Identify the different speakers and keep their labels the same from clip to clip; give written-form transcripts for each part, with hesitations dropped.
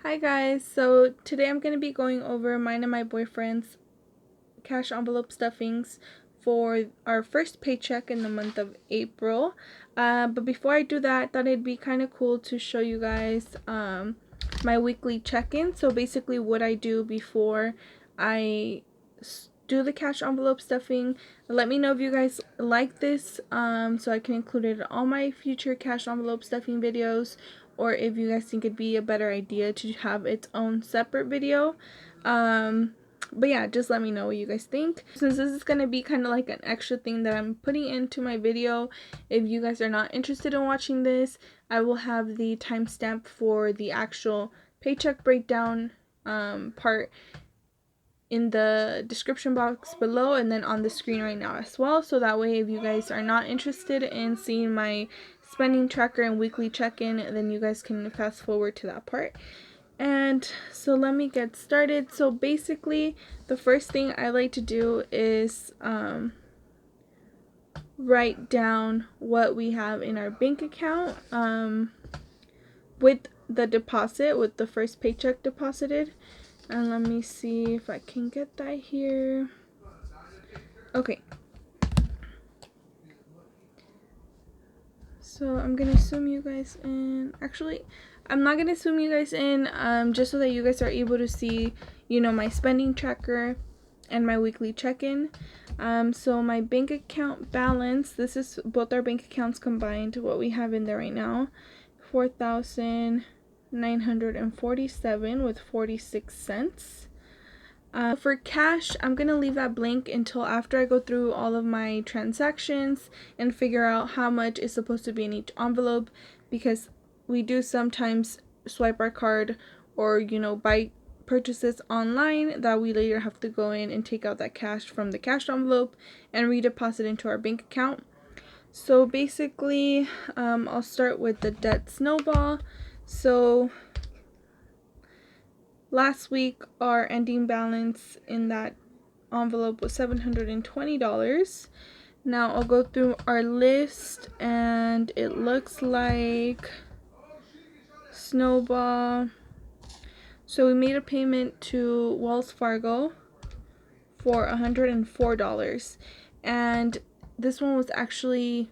Speaker 1: Hi guys, so today I'm going to be going over mine and my boyfriend's cash envelope stuffings for our first paycheck in the month of April. But before I do that, I thought it'd be kind of cool to show you guys my weekly check-in. So basically what I do before I do the cash envelope stuffing. Let me know if you guys like this so I can include it in all my future cash envelope stuffing videos, or if you guys think it'd be a better idea to have its own separate video. But yeah, just let me know what you guys think. Since this is going to be kind of like an extra thing that I'm putting into my video, if you guys are not interested in watching this, I will have the timestamp for the actual paycheck breakdown part in the description box below and then on the screen right now as well, so that way if you guys are not interested in seeing my spending tracker and weekly check-in, then you guys can fast forward to that part. And so let me get started. So basically the first thing I like to do is write down what we have in our bank account with the deposit, with the first paycheck deposited. And let me see if I can get that here. Okay. So I'm going to zoom you guys in. Actually, I'm not going to zoom you guys in just so that you guys are able to see, you know, my spending tracker and my weekly check-in. So my bank account balance, this is both our bank accounts combined, what we have in there right now, $4,947 with 46 cents. For cash, I'm going to leave that blank until after I go through all of my transactions and figure out how much is supposed to be in each envelope, because we do sometimes swipe our card or, you know, buy purchases online that we later have to go in and take out that cash from the cash envelope and redeposit into our bank account. So basically, I'll start with the debt snowball. So last week, our ending balance in that envelope was $720. Now I'll go through our list, and it looks like snowball. So we made a payment to Wells Fargo for $104, and this one was actually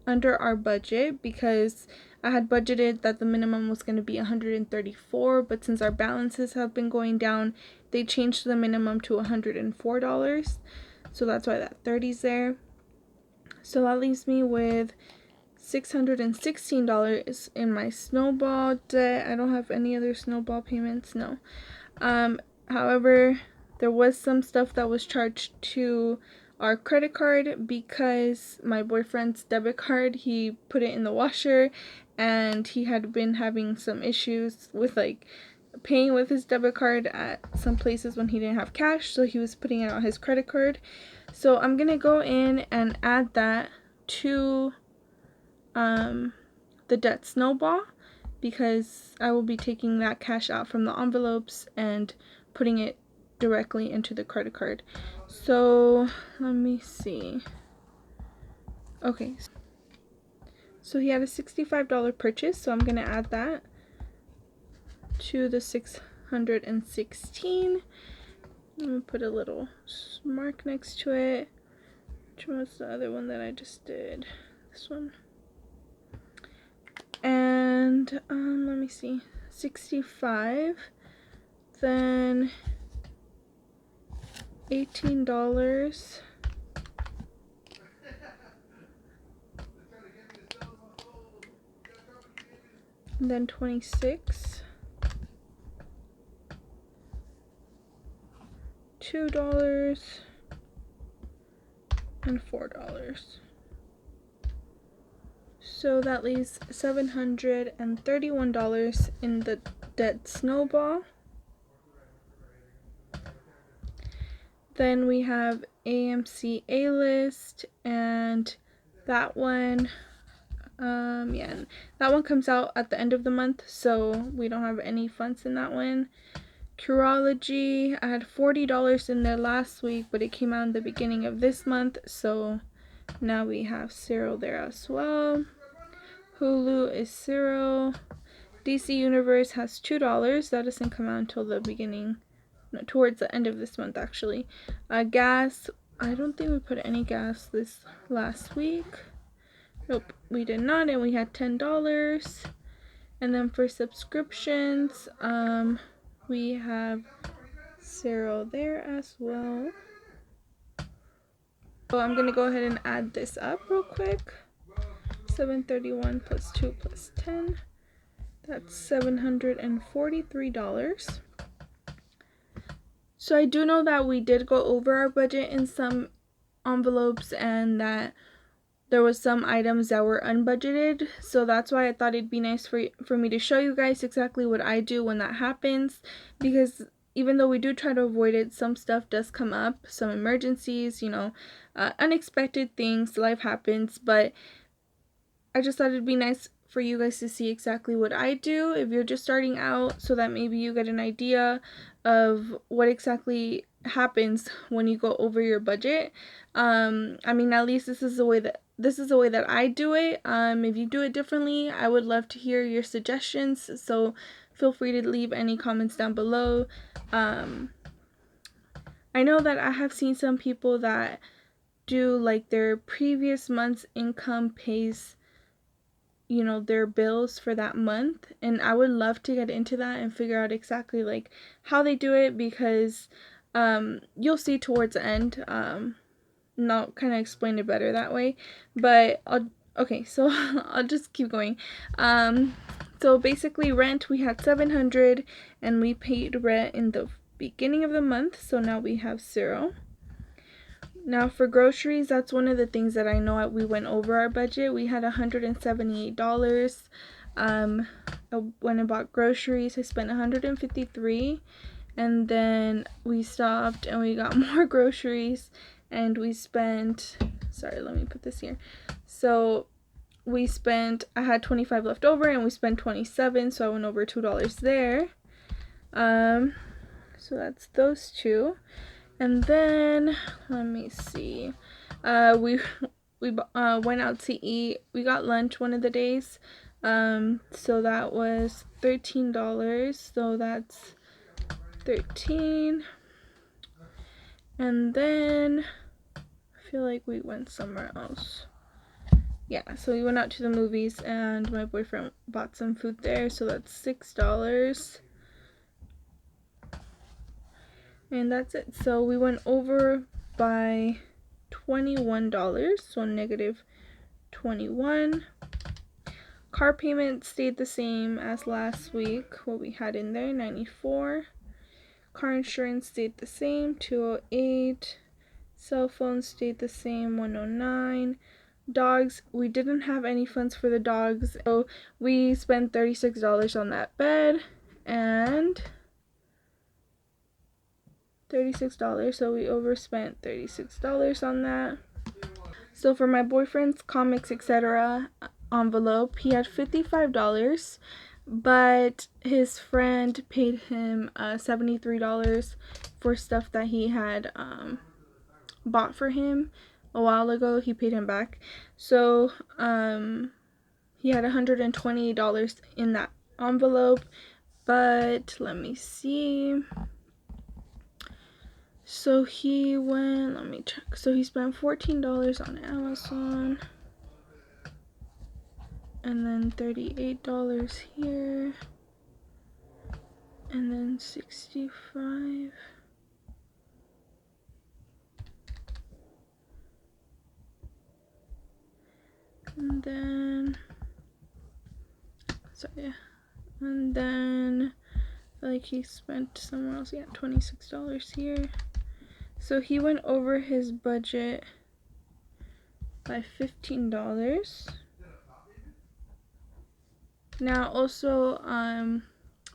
Speaker 1: under our budget because I had budgeted that the minimum was going to be $134, but since our balances have been going down, they changed the minimum to $104. So that's why that 30's there. So that leaves me with $616 in my snowball debt. I don't have any other snowball payments, no. However, there was some stuff that was charged to our credit card because my boyfriend's debit card, he put it in the washer and he had been having some issues with like paying with his debit card at some places when he didn't have cash, so he was putting it on his credit card. So I'm gonna go in and add that to the debt snowball, because I will be taking that cash out from the envelopes and putting it directly into the credit card. So let me see. Okay, so he had a $65 purchase, so I'm gonna add that to the 616. I'm gonna put a little mark next to it. Which one was the other one that I just did? This one. And let me see, 65, then $18, and then 26, $2, and $4. So that leaves $731 in the debt snowball. Then we have AMC A-List, and that one, yeah, that one comes out at the end of the month, so we don't have any funds in that one. Curology, I had $40 in there last week, but it came out in the beginning of this month, so now we have 0 there as well. Hulu is 0. DC Universe has $2. That doesn't come out until the beginning, no, towards the end of this month actually. Gas, I don't think we put any gas this last week. Nope, we did not, and we had $10. And then for subscriptions, we have 0 there as well. So I'm gonna go ahead and add this up real quick. 731 plus 2 plus 10. That's $743. So I do know that we did go over our budget in some envelopes and that there was some items that were unbudgeted. So that's why I thought it'd be nice for me to show you guys exactly what I do when that happens. Because even though we do try to avoid it, some stuff does come up. Some emergencies, you know, unexpected things, life happens. But I just thought it'd be nice for you guys to see exactly what I do if you're just starting out, so that maybe you get an idea of what exactly happens when you go over your budget. I mean, at least this is the way that I do it. If you do it differently, I would love to hear your suggestions, so feel free to leave any comments down below. I know that I have seen some people that do like their previous month's income pays, you know, their bills for that month, and I would love to get into that and figure out exactly like how they do it, because you'll see towards the end. Not kind of explain it better that way, but so I'll just keep going. So basically rent, we had $700 and we paid rent in the beginning of the month, so now we have 0. Now for groceries, that's one of the things that I know we went over our budget. We had $178. I went and bought groceries. I spent $153, and then we stopped and we got more groceries, and we spent, sorry, let me put this here. So we spent, I had 25 left over and we spent 27, so I went over $2 there. So that's those two. And then let me see, we went out to eat. We got lunch one of the days, so that was $13, so that's 13. And then I feel like we went somewhere else. Yeah, so we went out to the movies and my boyfriend bought some food there, so that's $6. And that's it. So we went over by $21, so negative 21. Car payment stayed the same as last week, what we had in there, 94. Car insurance stayed the same, 208. Cell phone stayed the same, 109. Dogs, we didn't have any funds for the dogs, so we spent $36 on that bed, and $36, so we overspent $36 on that. So for my boyfriend's comics, etc. envelope, he had $55, but his friend paid him $73 for stuff that he had bought for him a while ago. He paid him back, so he had $120 in that envelope. But let me see. So he went, let me check. So he spent $14 on Amazon, and then $38 here, and then $65. And then, sorry, and then I feel like he spent somewhere else. Yeah, $26 here. So he went over his budget by $15. Now also,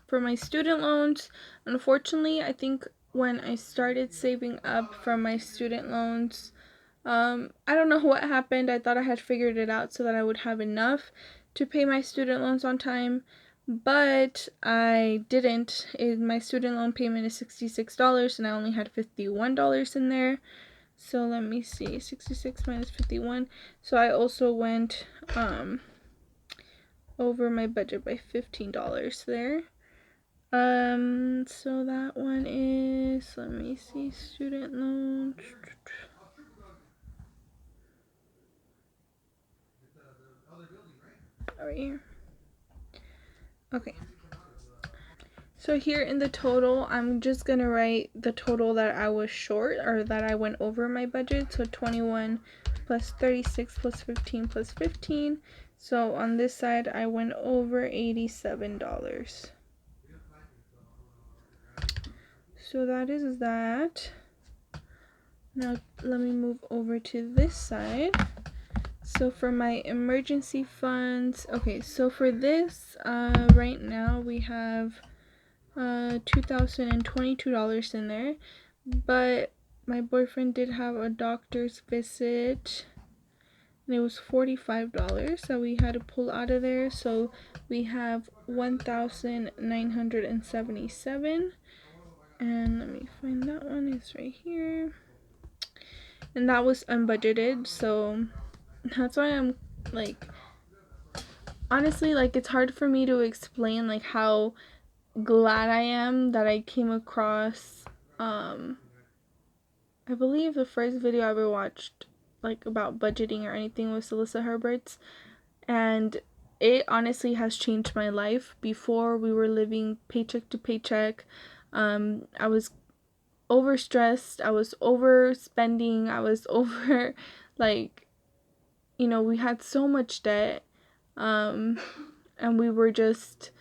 Speaker 1: for my student loans, unfortunately, I think when I started saving up from my student loans, I don't know what happened. I thought I had figured it out so that I would have enough to pay my student loans on time, but I didn't. My student loan payment is $66 and I only had $51 in there. So let me see, 66 minus 51. So I also went over my budget by $15 there. So that one is, let me see, student loans. Right here. Okay. So here in the total, I'm just gonna write the total that I was short, or that I went over my budget. So 21 plus 36 plus 15 plus 15. So on this side, I went over $87. So that is that. Now let me move over to this side. So for my emergency funds, okay, so for this, right now we have $2,022 in there, but my boyfriend did have a doctor's visit and it was $45 that we had to pull out of there. So we have $1,977, and let me find that one, it's right here, and that was unbudgeted. So that's why I'm like, honestly, like, it's hard for me to explain like how glad I am that I came across I believe the first video I ever watched like about budgeting or anything was Alyssa Herbert's, and it honestly has changed my life. Before, we were living paycheck to paycheck. I was overstressed, I was overspending, I was over, like, you know, we had so much debt, and we were just,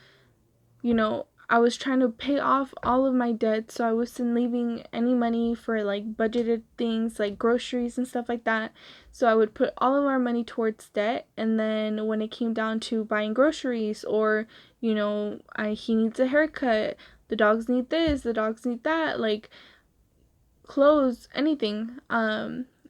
Speaker 1: you know, I was trying to pay off all of my debt, so I wasn't leaving any money for like budgeted things like groceries and stuff like that. So I would put all of our money towards debt, and then when it came down to buying groceries, or, you know, he needs a haircut, the dogs need this, the dogs need that, like clothes, anything,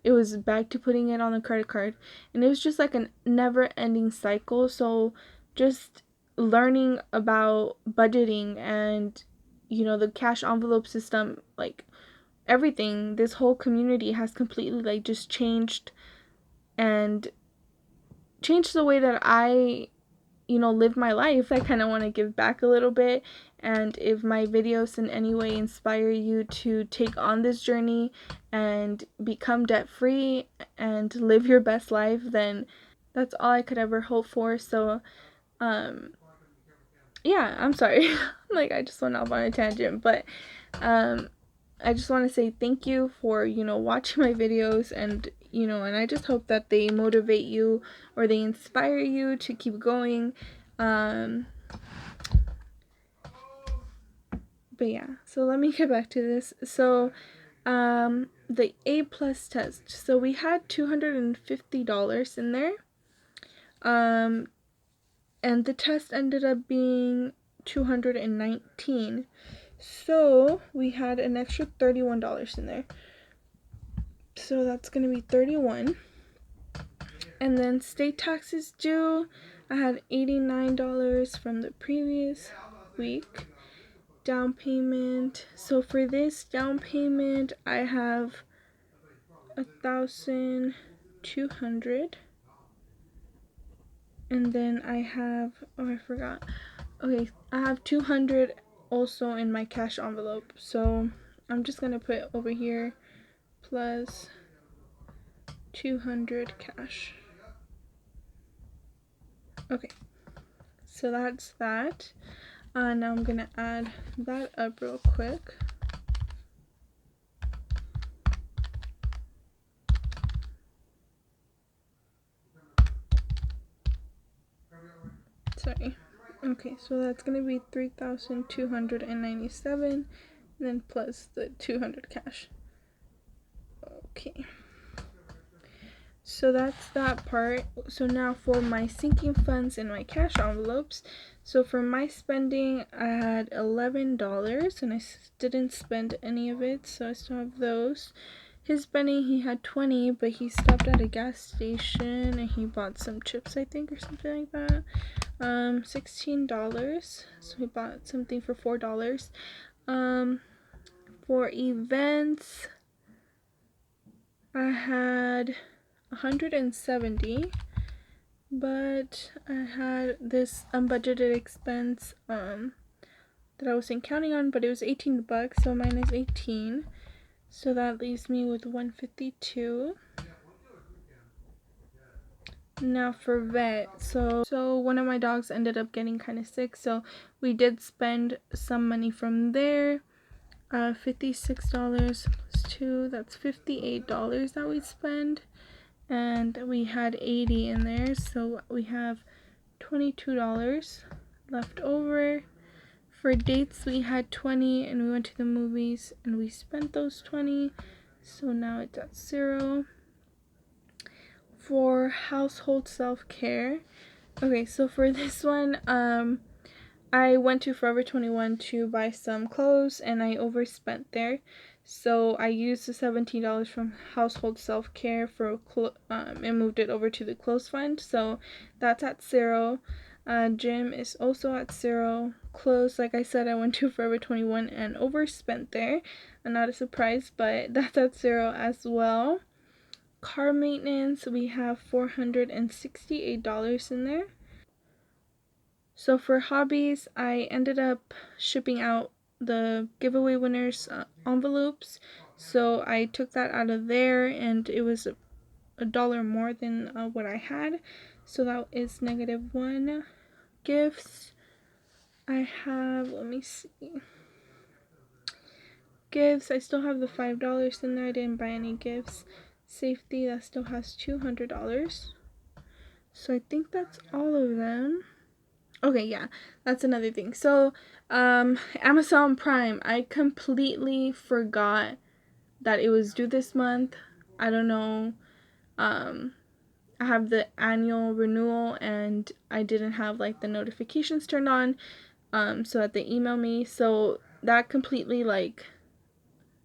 Speaker 1: it was back to putting it on the credit card, and it was just like a never ending cycle. So just learning about budgeting and, you know, the cash envelope system, like everything, this whole community has completely like just changed the way that I, you know, live my life. I kind of want to give back a little bit, and if my videos in any way inspire you to take on this journey and become debt free and live your best life, then that's all I could ever hope for. So yeah, I'm sorry. Like, I just went off on a tangent, but I just want to say thank you for, you know, watching my videos, and, you know, and I just hope that they motivate you or they inspire you to keep going. But yeah, so let me get back to this. So the A+ test, so we had $250 in there, and the test ended up being $219. So we had an extra $31 in there, so that's gonna be $31. And then state taxes due, I had $89 from the previous week. Down payment, so for this down payment I have 1,200, and then I have, oh, I forgot, okay, I have 200 also in my cash envelope, so I'm just gonna put over here plus 200 cash. Okay, so that's that. Now I'm gonna add that up real quick. Sorry. Okay, so that's gonna be 3,297, and then plus the 200 cash. Okay. So that's that part. So now for my sinking funds and my cash envelopes. So for my spending, I had $11, and I didn't spend any of it, so I still have those. His spending, he had 20, but he stopped at a gas station and he bought some chips, I think, or something like that. $16, so he bought something for $4. For events, I had 170, but I had this unbudgeted expense that I wasn't counting on, but it was 18 bucks, so minus 18, so that leaves me with 152. Now for vet, so one of my dogs ended up getting kind of sick, so we did spend some money from there. $56 plus 2, that's $58 that we spend, and we had 80 in there, so we have $22 left over. For dates, we had 20, and we went to the movies and we spent those 20, so now it's at 0. For household self-care, okay, so for this one, I went to Forever 21 to buy some clothes and I overspent there, so I used the $17 from household self-care for and moved it over to the clothes fund, so that's at 0. Gym is also at 0. Clothes, like I said, I went to Forever 21 and overspent there. Not a surprise, but that's at 0 as well. Car maintenance, we have $468 in there. So for hobbies, I ended up shipping out the giveaway winners envelopes, so I took that out of there and it was $1 more than what I had, so that is -1. Gifts, I have, let me see, gifts, I still have the $5 in there. I didn't buy any gifts. Safety, that still has $200, so I think that's all of them. Okay, yeah, that's another thing. So Amazon Prime, I completely forgot that it was due this month. I don't know, I have the annual renewal and I didn't have like the notifications turned on, so that they email me, so that completely like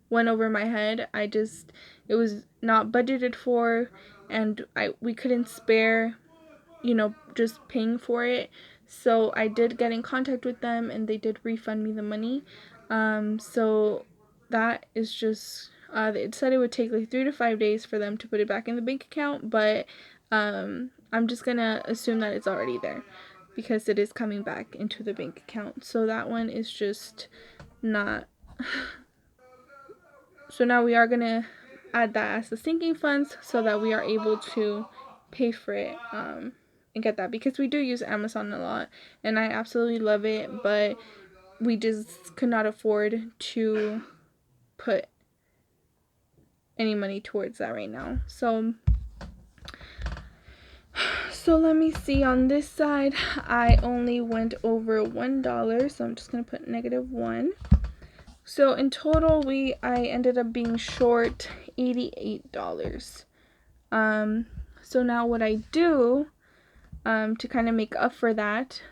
Speaker 1: went over my head. It was not budgeted for, and we couldn't spare, just paying for it. So I did get in contact with them and they did refund me the money. So that is just, it said it would take like 3 to 5 days for them to put it back in the bank account, but I'm just gonna assume that it's already there because it is coming back into the bank account. So that one is just not. So now we are going to add that as the sinking funds so that we are able to pay for it and get that, because we do use Amazon a lot and I absolutely love it, but we just could not afford to put any money towards that right now. So let me see, on this side I only went over $1, so I'm just going to put -1. So in total, I ended up being short $88. So now what I do, to kind of make up for that,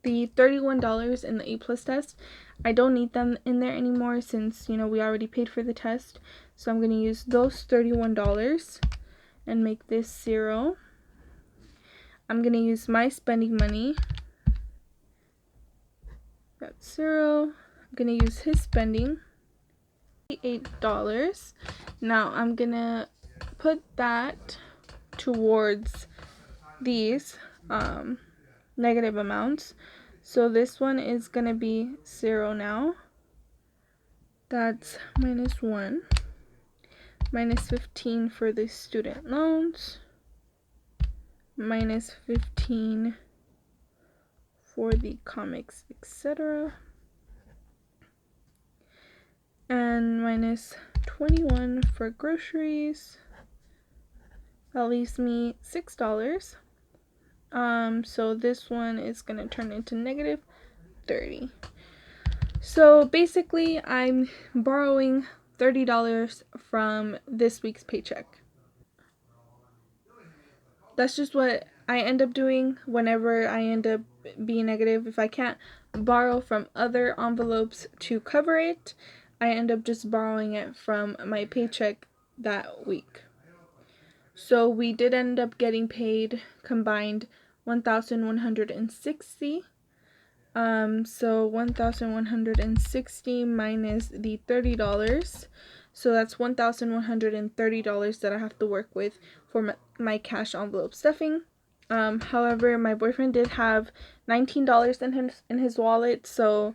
Speaker 1: the $31 in the A+ test, I don't need them in there anymore since, we already paid for the test. So I'm going to use those $31 and make this 0. I'm going to use my spending money. That's 0. I'm going to use his spending, $8. Now I'm going to put that towards these negative amounts. So this one is going to be 0 now. That's -1. -15 for the student loans. -15 for the comics, etc. And -21 for groceries. That leaves me $6. So this one is going to turn into -30. So basically I'm borrowing $30 from this week's paycheck. That's just what I end up doing whenever I end up being negative. If I can't borrow from other envelopes to cover it, I end up just borrowing it from my paycheck that week. So we did end up getting paid combined $1,160. So 1,160 minus the $30. So that's $1,130 that I have to work with for my cash envelope stuffing. However, my boyfriend did have $19 in his wallet, so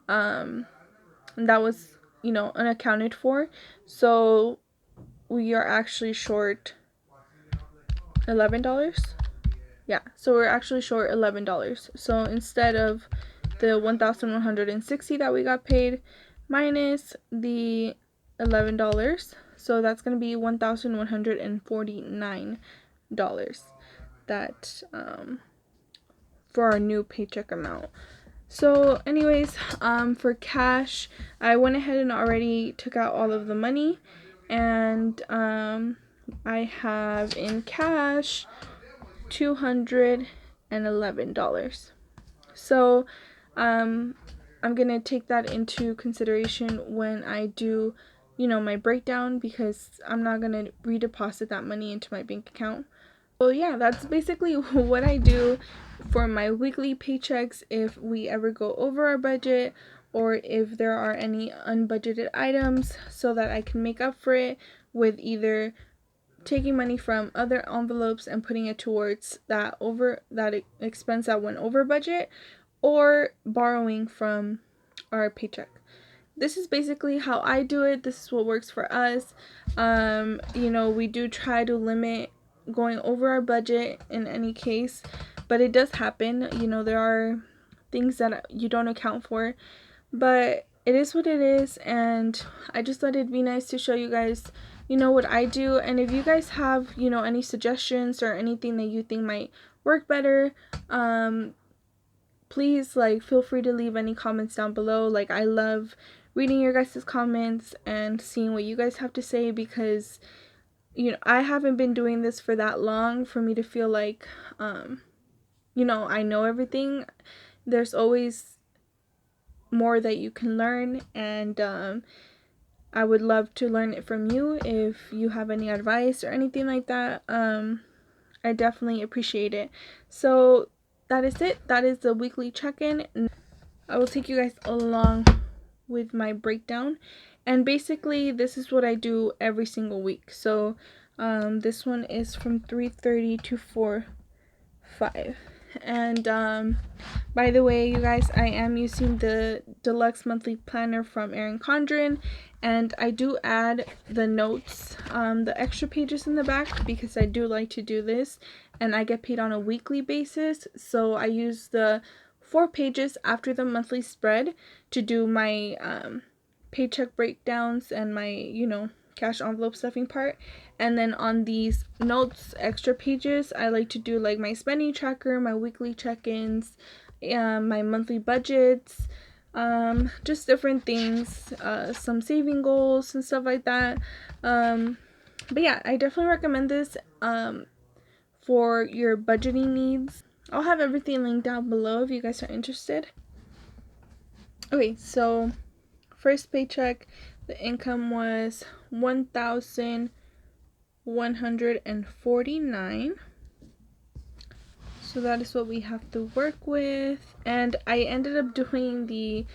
Speaker 1: that was, you know, unaccounted for. So we are actually short $11. Yeah, so we're actually short $11. So instead of the 1,160 that we got paid minus the $11, so that's going to be $1,149 that for our new paycheck amount. So anyways, for cash, I went ahead and already took out all of the money, and I have in cash $211. So I'm gonna take that into consideration when I do, you know, my breakdown, because I'm not gonna redeposit that money into my bank account. So yeah, that's basically what I do for my weekly paychecks if we ever go over our budget, or if there are any unbudgeted items, so that I can make up for it with either taking money from other envelopes and putting it towards that expense that went over budget, or borrowing from our paycheck. This is basically how I do it. This is what works for us. You know, we do try to limit going over our budget in any case, but it does happen. You know, there are things that you don't account for, but it is what it is, and I just thought it'd be nice to show you guys, you know, what I do. And if you guys have, you know, any suggestions or anything that you think might work better, please, like, feel free to leave any comments down below. Like, I love reading your guys' comments and seeing what you guys have to say, because, you know, I haven't been doing this for that long for me to feel like, you know, I know everything. There's always more that you can learn, and I would love to learn it from you. If you have any advice or anything like that, I definitely appreciate it. So that is it. That is the weekly check-in. I will take you guys along with my breakdown, and basically this is what I do every single week. So this one is from 3:30 to 4:05. And by the way, you guys, I am using the deluxe monthly planner from CONDREN, and I do add the notes, the extra pages in the back, because I do like to do this, and I get paid on a weekly basis. So I use the 4 pages after the monthly spread to do my paycheck breakdowns and my, you know, cash envelope stuffing part. And then on these notes extra pages, I like to do like my spending tracker, my weekly check-ins, my monthly budgets, just different things, some saving goals and stuff like that. But yeah, I definitely recommend this for your budgeting needs. I'll have everything linked down below if you guys are interested. Okay, so first paycheck, the income was $1,149. So that is what we have to work with. And I ended up doing the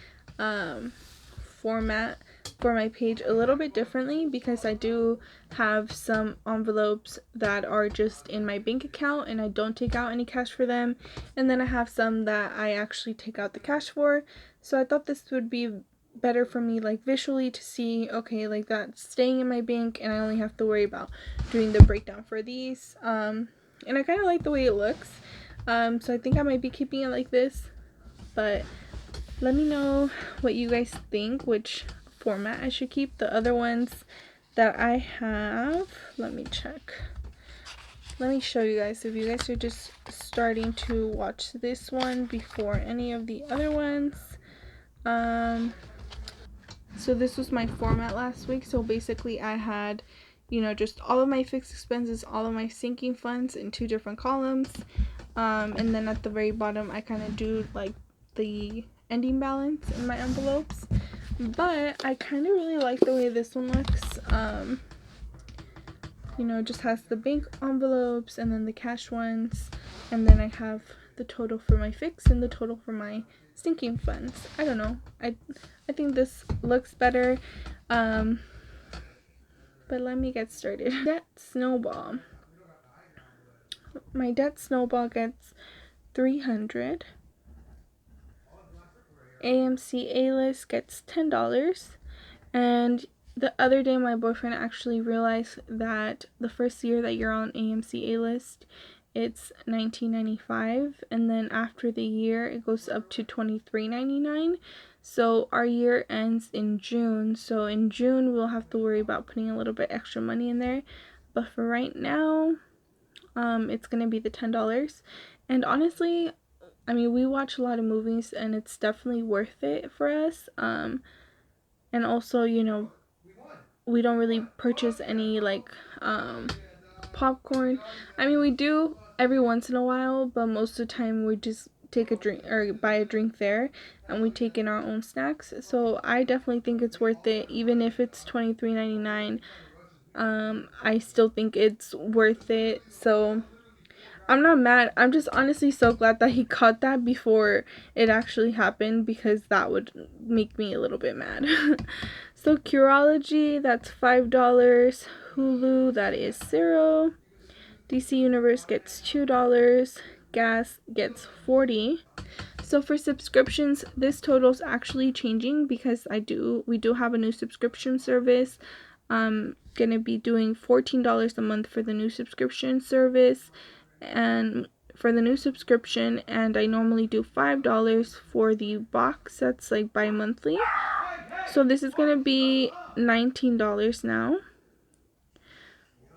Speaker 1: format for my page a little bit differently, because I do have some envelopes that are just in my bank account and I don't take out any cash for them, and then I have some that I actually take out the cash for. So I thought this would be better for me, like visually, to see, okay, like that's staying in my bank and I only have to worry about doing the breakdown for these. And I kind of like the way it looks, so I think I might be keeping it like this, but let me know what you guys think, which format I should keep. The other ones that I have, let me check. Let me show you guys, if you guys are just starting to watch this one before any of the other ones. So this was my format last week. So basically I had, you know, just all of my fixed expenses, all of my sinking funds in 2 different columns, and then at the very bottom I kind of do like the ending balance in my envelopes. But I kind of really like the way this one looks. You know, it just has the bank envelopes and then the cash ones, and then I have the total for my fixed and the total for my sinking funds. I don't know, I think this looks better. But let me get started. Debt snowball. My debt snowball gets 300. AMC A-list gets $10. And the other day my boyfriend actually realized that the first year that you're on AMC A-list, it's $19.95, and then after the year it goes up to $23.99. So our year ends in June, so in June we'll have to worry about putting a little bit extra money in there, but for right now it's gonna be the $10. And honestly, I mean, we watch a lot of movies and it's definitely worth it for us. And also, you know, we don't really purchase any like popcorn. I mean, we do every once in a while, but most of the time we just take a drink or buy a drink there, and we take in our own snacks. So I definitely think it's worth it, even if it's $23.99. I still think it's worth it. So I'm not mad. I'm just honestly so glad that he caught that before it actually happened, because that would make me a little bit mad. So Curology, that's $5. Hulu, that is $0. DC Universe gets $2. Gas gets $40. So for subscriptions, this total is actually changing because we do have a new subscription service. I'm gonna be doing $14 a month for the new subscription service, and for the new subscription, and I normally do $5 for the box that's like bi-monthly. So this is gonna be $19 now.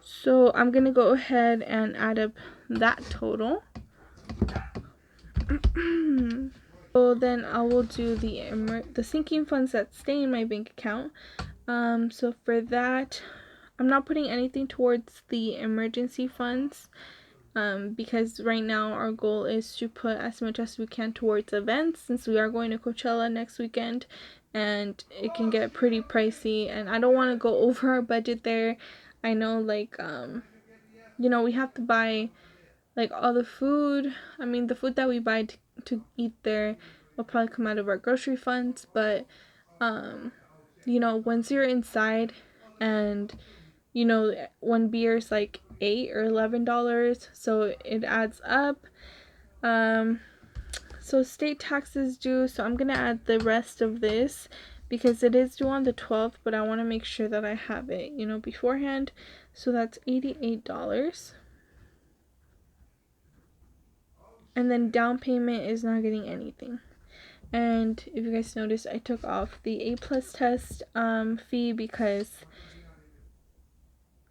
Speaker 1: So I'm gonna go ahead and add up that total. So then I will do the sinking funds that stay in my bank account. So for that, I'm not putting anything towards the emergency funds, because right now our goal is to put as much as we can towards events, since we are going to Coachella next weekend and it can get pretty pricey, and I don't want to go over our budget there. I know, like, you know, we have to buy like all the food. I mean, the food that we buy to eat there will probably come out of our grocery funds, but you know, once you're inside, and you know, one beer is like $8 or $11, so it adds up. So state taxes due, so I'm gonna add the rest of this because it is due on the 12th, but I want to make sure that I have it, you know, beforehand. So that's $88. And then down payment is not getting anything. And if you guys notice, I took off the A+ test fee because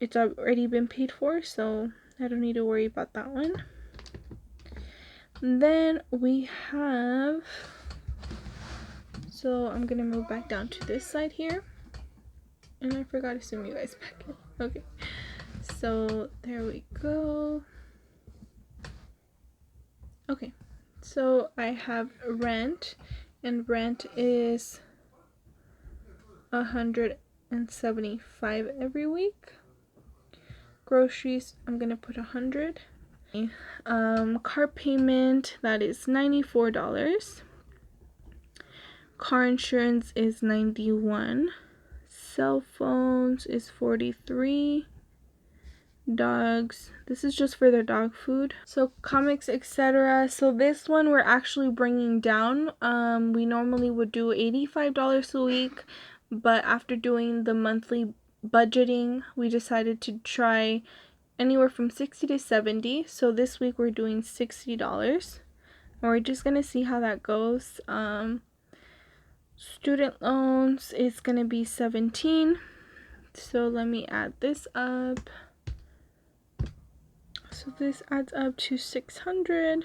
Speaker 1: it's already been paid for, so I don't need to worry about that one. And then we have, so I'm gonna move back down to this side here, and I forgot to zoom you guys back in. Okay, so there we go. Okay, so I have rent, and rent is $175 every week. Groceries, I'm gonna put 100. Car payment, that is $94. Car insurance is $91. Cell phones is $43. Dogs, this is just for their dog food. So comics, etc. So this one we're actually bringing down. We normally would do $85 a week, but after doing the monthly budgeting, we decided to try anywhere from $60 to $70. So this week we're doing $60, and we're just gonna see how that goes. Student loans is gonna be $17. So let me add this up. So this adds up to $600.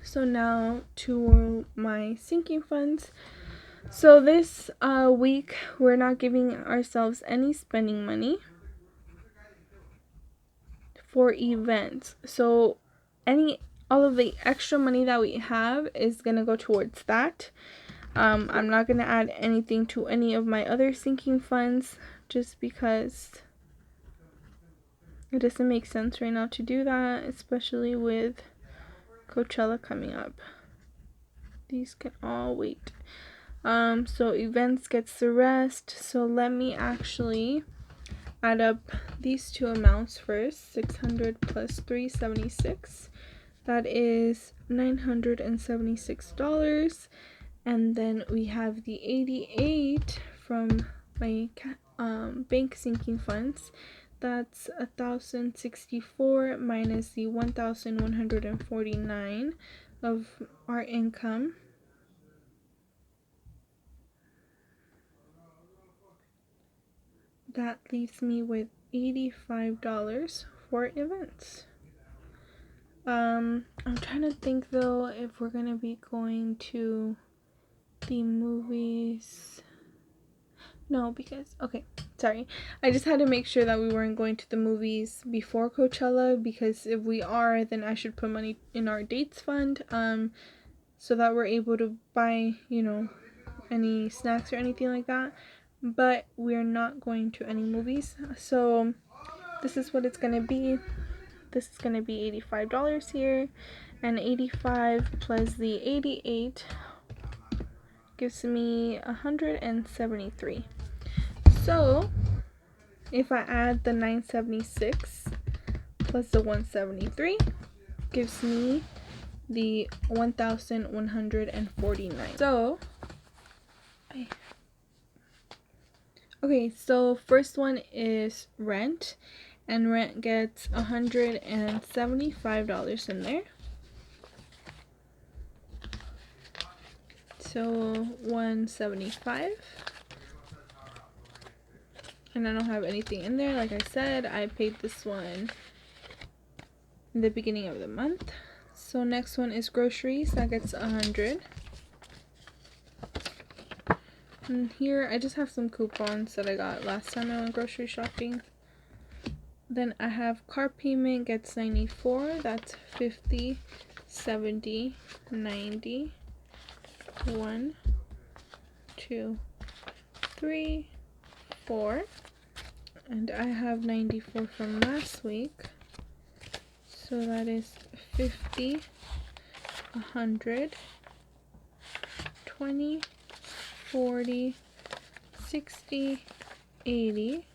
Speaker 1: So now to my sinking funds. So this week we're not giving ourselves any spending money for events. So all of the extra money that we have is gonna go towards that. I'm not gonna add anything to any of my other sinking funds, just because it doesn't make sense right now to do that, especially with Coachella coming up. These can all wait. So events gets the rest. So let me actually add up these two amounts first. 600 plus 376. That is $976. And then we have the 88 from my bank sinking funds. That's 1,064 minus the 1,149 of our income. That leaves me with $85 for events. I'm trying to think though if we're gonna be going to the movies. No, because sorry, I just had to make sure that we weren't going to the movies before Coachella, because if we are, then I should put money in our dates fund, so that we're able to buy, you know, any snacks or anything like that. But we're not going to any movies, so this is what it's gonna be. This is gonna be $85 here, and 85 plus the 88 gives me 173. So if I add the 976 plus the 173, gives me the 1,149. So okay, so first one is rent, and rent gets $175 in there. So 175. And I don't have anything in there. Like I said, I paid this one in the beginning of the month. So next one is groceries. That gets 100. And here I just have some coupons that I got last time I went grocery shopping. Then I have car payment gets 94. That's 50, 70, 90, 1, 2, 3, 4. And I have 94 from last week, so that is 50, 100, 20, 40, 60, 80,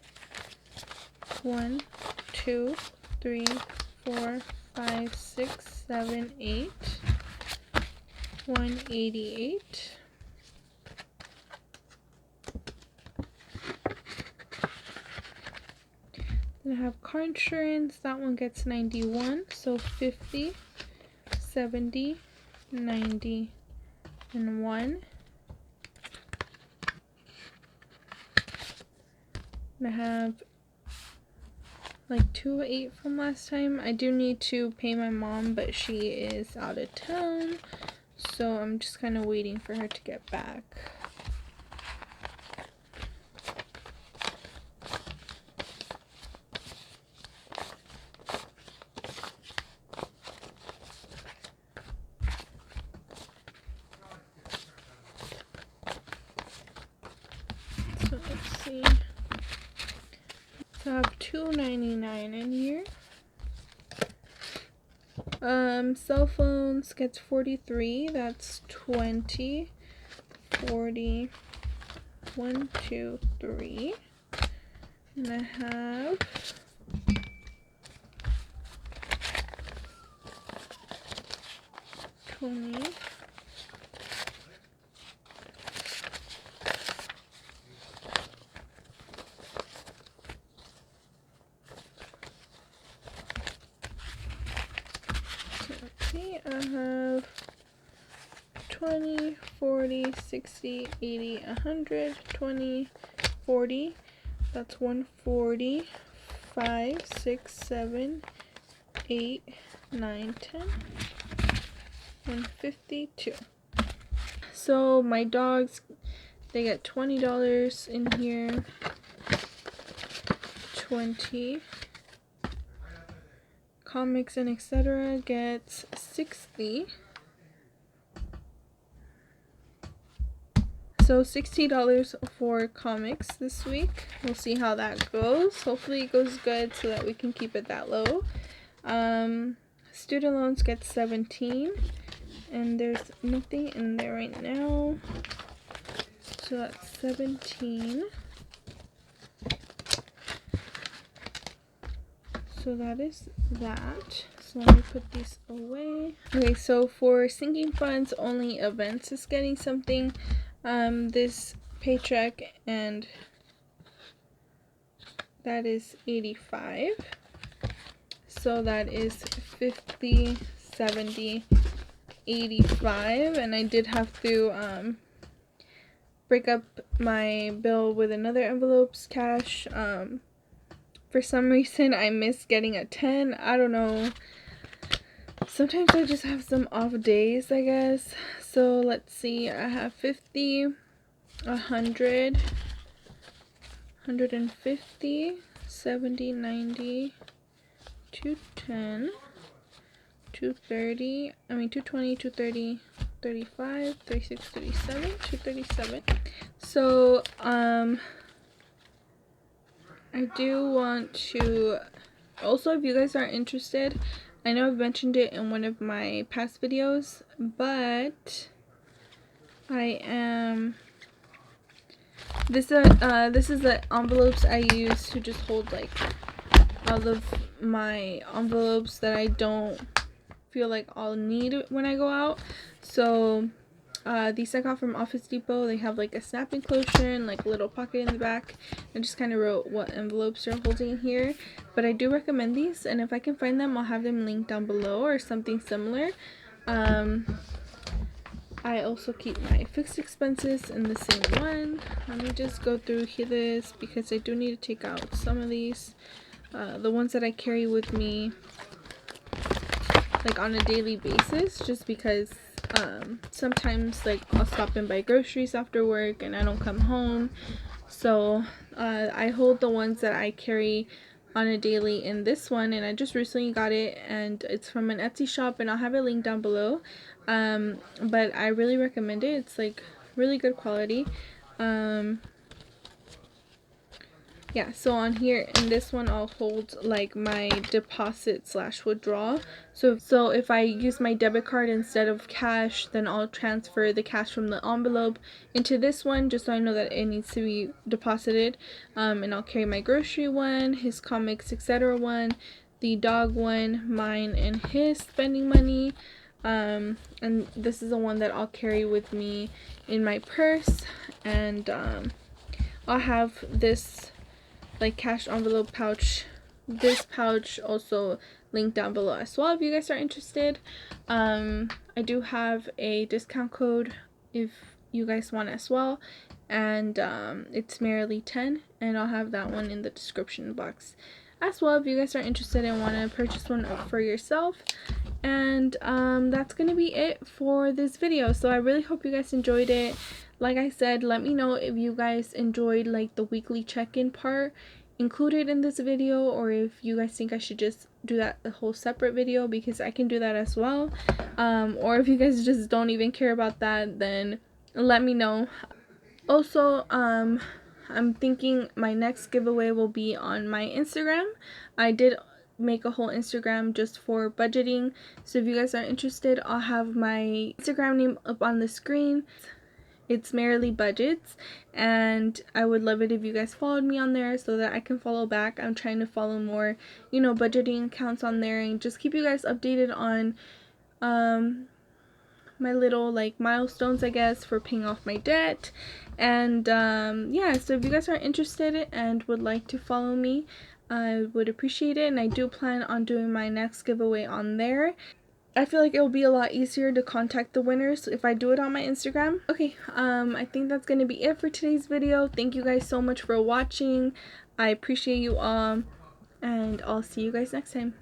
Speaker 1: 1, 2, 3, 4, 5, 6, 7, 8, 188. Then I have car insurance. That one gets 91. So 50, 70, 90, and 1. And I have like 208 from last time. I do need to pay my mom, but she is out of town. So I'm just kind of waiting for her to get back. So I have $2.99 in here. Cell phones gets 43. That's 20, 40, 1, 2, 3. And I have $20. I have 20, 40, 60, 80, 100, 20, 40. That's 140, 5, 6, 7, 8, 9, 10, 152. So my dogs, they get $20 in here. 20. Comics and etc. gets 60. So $60 for comics this week. We'll see how that goes. Hopefully it goes good so that we can keep it that low. Student loans get 17. And there's nothing in there right now. So that's 17. So that is that. So let me put these away. Okay, so for sinking funds, only events is getting something. This paycheck, and that is 85. So that is 50, 70, 85, and I did have to break up my bill with another envelope's cash. For some reason I missed getting a 10. I don't know. Sometimes I just have some off days, I guess. So let's see. I have 50, 100, 150, 70, 90, 210, 230. I mean 220, 230, 35, 36, 37, 237. So I do want to also, if you guys are interested, I know I've mentioned it in one of my past videos, but I am this is the envelopes I use to just hold like all of my envelopes that I don't feel like I'll need when I go out. So these I got from Office Depot. They have like a snap enclosure and like a little pocket in the back. I just kind of wrote what envelopes are holding here, but I do recommend these, and if I can find them, I'll have them linked down below or something similar. I also keep my fixed expenses in the same one. Let me just go through this because I do need to take out some of these. The ones that I carry with me like on a daily basis, just because sometimes like I'll stop and buy groceries after work and I don't come home, so I hold the ones that I carry on a daily in this one, and I just recently got it, and it's from an Etsy shop, and I'll have it linked down below. But I really recommend it. It's like really good quality. Yeah, so on here in this one I'll hold like my deposit slash withdraw. So if I use my debit card instead of cash, then I'll transfer the cash from the envelope into this one, just so I know that it needs to be deposited. And I'll carry my grocery one, his comics etc. one, the dog one, mine and his spending money. And this is the one that I'll carry with me in my purse, and I'll have this like cash envelope pouch, this pouch also linked down below as well if you guys are interested. I do have a discount code if you guys want as well, and it's merely 10, and I'll have that one in the description box as well if you guys are interested and want to purchase one for yourself. And that's gonna be it for this video. So I really hope you guys enjoyed it. Like I said, let me know if you guys enjoyed like the weekly check-in part included in this video, or if you guys think I should just do that a whole separate video, because I can do that as well. Or if you guys just don't even care about that, then let me know. Also, I'm thinking my next giveaway will be on my Instagram. I did make a whole Instagram just for budgeting, so if you guys are interested, I'll have my Instagram name up on the screen. It's Merrily Budgets, and I would love it if you guys followed me on there so that I can follow back. I'm trying to follow more, you know, budgeting accounts on there, and just keep you guys updated on my little like milestones, I guess, for paying off my debt. And yeah, so if you guys are interested and would like to follow me, I would appreciate it. And I do plan on doing my next giveaway on there. I feel like it will be a lot easier to contact the winners if I do it on my Instagram. Okay, I think that's going to be it for today's video. Thank you guys so much for watching. I appreciate you all, and I'll see you guys next time.